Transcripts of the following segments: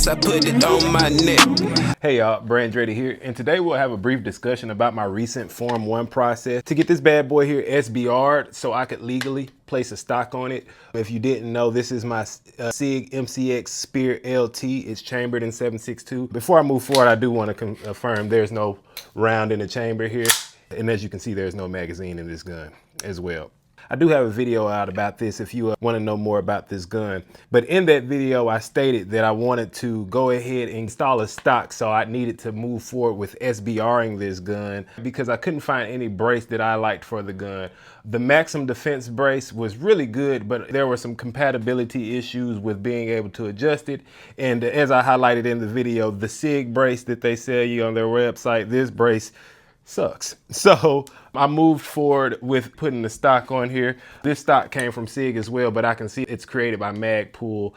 Once I put it on my neck. Hey y'all, Brand Ready here, and today we'll have a brief discussion about my recent Form 1 process to get this bad boy here SBR'd so I could legally place a stock on it. If you didn't know, this is my SIG MCX SPEAR LT. It's chambered in 7.62. Before I move forward, I do want to confirm there's no round in the chamber here, and as you can see, there's no magazine in this gun as well. I do have a video out about this if you want to know more about this gun. But in that video, I stated that I wanted to go ahead and install a stock, so I needed to move forward with SBRing this gun because I couldn't find any brace that I liked for the gun. The Maximum Defense brace was really good, but there were some compatibility issues with being able to adjust it. And as I highlighted in the video, the SIG brace that they sell you on their website, this brace sucks. So I moved forward with putting the stock on here. This stock came from SIG as well, but I can see it's created by Magpool.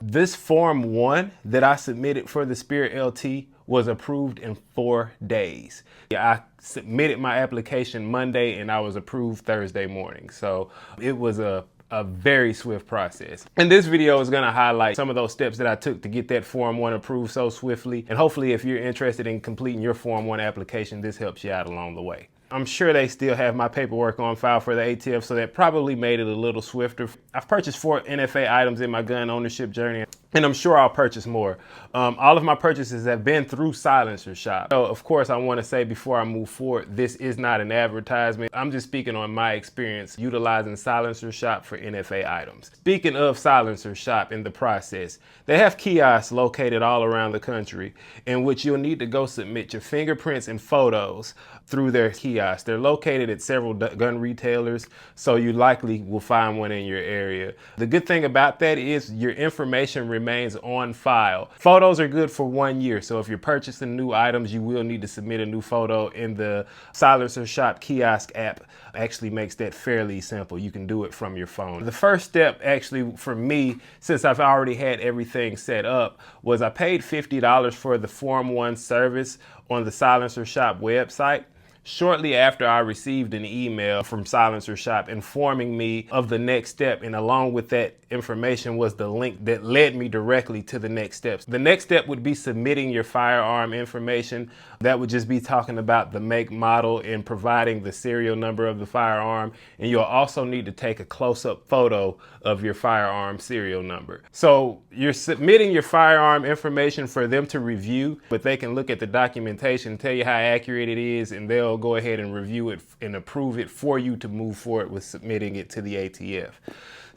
This Form 1 that I submitted for the SPEAR LT was approved in 4 days. I submitted my application Monday and I was approved Thursday morning. So it was a very swift process. And this video is gonna highlight some of those steps that I took to get that Form 1 approved so swiftly. And hopefully if you're interested in completing your Form 1 application, this helps you out along the way. I'm sure they still have my paperwork on file for the ATF, so that probably made it a little swifter. I've purchased 4 NFA items in my gun ownership journey, and I'm sure I'll purchase more. All of my purchases have been through Silencer Shop. So of course I want to say before I move forward, this is not an advertisement. I'm just speaking on my experience utilizing Silencer Shop for NFA items. Speaking of Silencer Shop in the process, they have kiosks located all around the country in which you'll need to go submit your fingerprints and photos through their kiosks. They're located at several gun retailers, so you likely will find one in your area. The good thing about that is your information remains on file. Photos are good for 1 year, so if you're purchasing new items, you will need to submit a new photo. In the Silencer Shop kiosk app actually makes that fairly simple. You can do it from your phone. The first step actually for me, since I've already had everything set up, was I paid $50 for the Form 1 service on the Silencer Shop website. Shortly after, I received an email from Silencer Shop informing me of the next step, and along with that information was the link that led me directly to the next steps. The next step would be submitting your firearm information. That would just be talking about the make, model, and providing the serial number of the firearm, and you'll also need to take a close-up photo of your firearm serial number. So you're submitting your firearm information for them to review, but they can look at the documentation, tell you how accurate it is, and they'll go ahead and review it and approve it for you to move forward with submitting it to the ATF.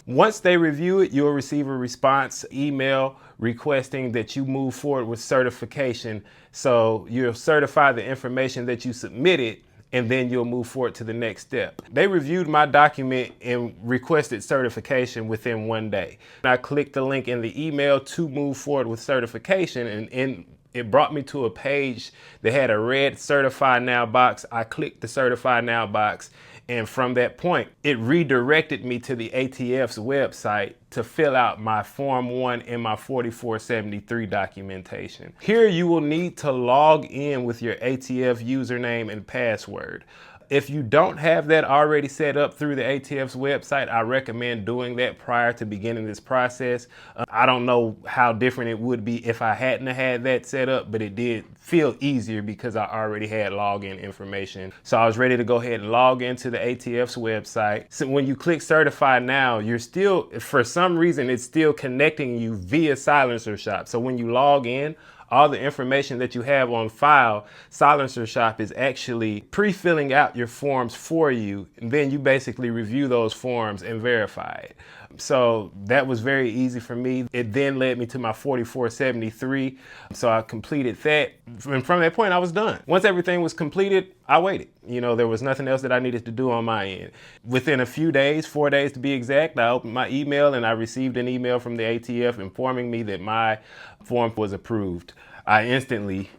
Once they review it, you'll receive a response email requesting that you move forward with certification. So you'll certify the information that you submitted, and then you'll move forward to the next step. They reviewed my document and requested certification within 1 day. I clicked the link in the email to move forward with certification, and it brought me to a page that had a red Certify Now box. I clicked the Certify Now box, and from that point, it redirected me to the ATF's website to fill out my Form 1 and my 4473 documentation. Here you will need to log in with your ATF username and password. If you don't have that already set up through the ATF's website, I recommend doing that prior to beginning this process. I don't know how different it would be if I hadn't had that set up, but it did feel easier because I already had login information. So I was ready to go ahead and log into the ATF's website. So when you click Certify Now, you're still, for some reason, it's still connecting you via Silencer Shop. So when you log in, all the information that you have on file, Silencer Shop is actually pre-filling out your forms for you, and then you basically review those forms and verify it. So that was very easy for me. It then led me to my 4473. So I completed that. And from that point, I was done. Once everything was completed, I waited. You know, there was nothing else that I needed to do on my end. Within a few days, 4 days to be exact, I opened my email and I received an email from the ATF informing me that my form was approved. I instantly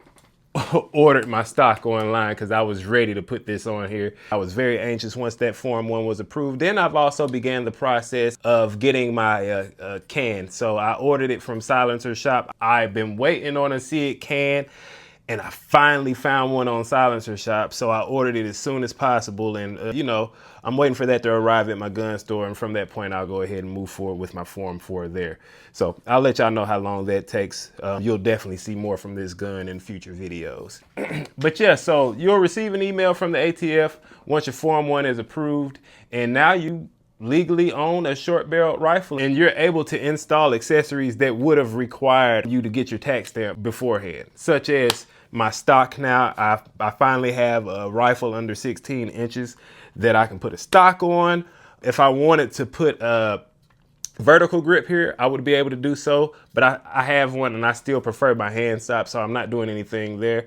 ordered my stock online because I was ready to put this on here. I was very anxious once that Form 1 was approved. Then I've also began the process of getting my can. So I ordered it from Silencer Shop. I've been waiting on a See It can, and I finally found one on Silencer Shop. So I ordered it as soon as possible. And, you know, I'm waiting for that to arrive at my gun store. And from that point, I'll go ahead and move forward with my Form 4 there. So I'll let y'all know how long that takes. You'll definitely see more from this gun in future videos. But yeah, so you'll receive an email from the ATF once your Form 1 is approved. And now you legally own a short barreled rifle, and you're able to install accessories that would have required you to get your tax stamp beforehand, such as my stock. Now I finally have a rifle under 16 inches that I can put a stock on. If I wanted to put a vertical grip here, I would be able to do so, but I have one and I still prefer my hand stop, so I'm not doing anything there.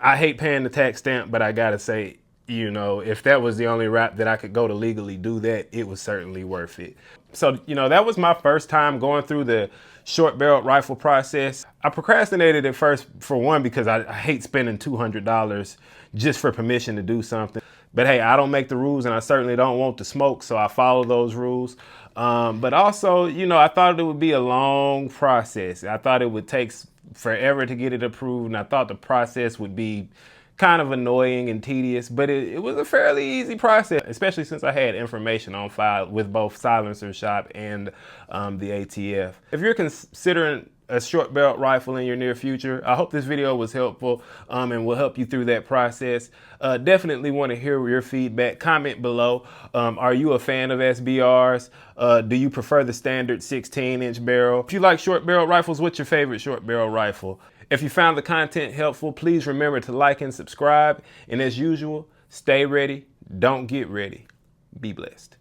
I hate paying the tax stamp, but I gotta say, you know, if that was the only route that I could go to legally do that, it was certainly worth it. So, you know, that was my first time going through the short barreled rifle process. I procrastinated at first, for one, because I hate spending $200 just for permission to do something. But hey, I don't make the rules, and I certainly don't want to smoke, so I follow those rules. But also, you know, I thought it would be a long process. I thought it would take forever to get it approved, and I thought the process would be kind of annoying and tedious, but it was a fairly easy process, especially since I had information on file with both Silencer Shop and the ATF. If you're considering a short barreled rifle in your near future, I hope this video was helpful and will help you through that process. Definitely want to hear your feedback. Comment below. Are you a fan of SBRs? Do you prefer the standard 16-inch barrel? If you like short barreled rifles, what's your favorite short barrel rifle? If you found the content helpful, please remember to like and subscribe. And as usual, stay ready, don't get ready. Be blessed.